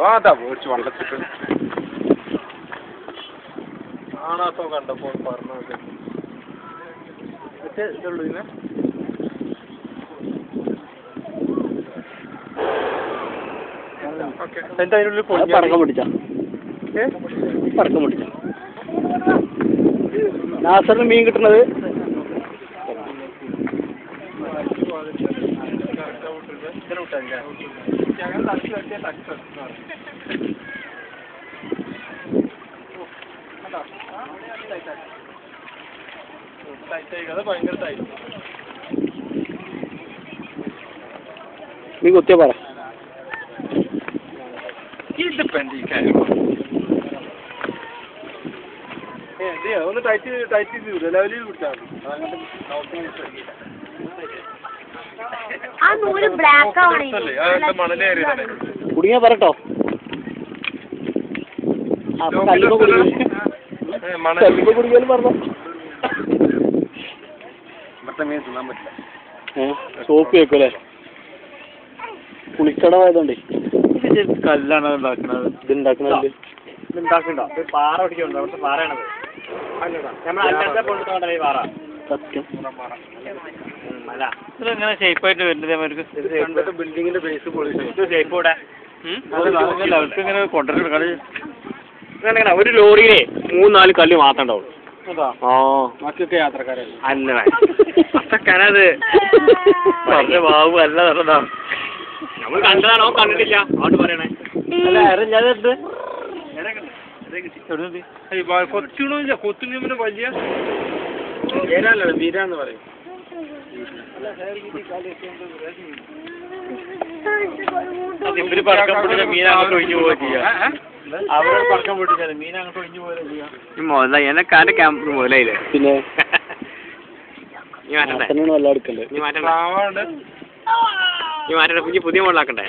അതാ മേടിച്ചു വെള്ളത്തിട്ട് ആണാത്തോ കണ്ടപ്പോൾ പറഞ്ഞത് ഇതുള്ളൂ ഇതിനെ പറക്കം പിടിച്ച നാസറിന് മീൻ കിട്ടുന്നത് നീ കുത്തിയ പറ ഒന്ന് ടൈറ്റ് ചെയ്ത് ലെവലിൽ പിടിച്ചാൽ കുടുങ്ങിയാ പറട്ടോ കുടുങ്ങിയാലും പറഞ്ഞോ സോപ്പ് വെക്കൂലേ കുളിക്കടമായതുകൊണ്ടേ കല്ലാണ് ഉണ്ടാക്കുന്നത് ഇത് ഉണ്ടാക്കണത് ഉണ്ടാക്കണ്ടോ പാറ പിടിക്കുന്നുണ്ടോ അവിടുത്തെ പാറയാണത് പാറ സത്യം ഇതെങ്ങനെ ഷേപ്പായിട്ട് വരുന്നത് ബിൽഡിങ്ങിന്റെ ബേസ് ഷേപ്പോടെ ഇങ്ങനെ കൊണ്ടുവരുന്ന ഒരു ലോറിയിലെ 3-4 കല്ല് മാത്രം ഉണ്ടാവുള്ളൂ ബാക്കിയൊക്കെ യാത്രക്കാരല്ല അല്ല അതൊക്കെയാണത് ബാബു അല്ല നടന്നതാ നമ്മൾ കണ്ടതാണോ കണ്ടിട്ടില്ല അതുകൊണ്ട് പറയണേ കൊച്ചുണില്ല കൊത്തുണിമിന് വലിയ വീരാനല്ല വീരാന്ന് പറയും ഇവര് പറക്കം പിടിച്ച മീൻ അങ്ങോട്ട് ഒഴിഞ്ഞു പോവുക ചെയ്യാം അവരെ പറക്കം പൊട്ടിച്ചാൽ മീൻ അങ്ങോട്ട് ഒഴിഞ്ഞു പോലെ ചെയ്യാം എനക്കാന്റെ ക്യാമ്പ് മുതലായില്ലേ പിന്നെ നീ മാറ്റണ്ടേ പുതിയ മോഡലാക്കണ്ടേ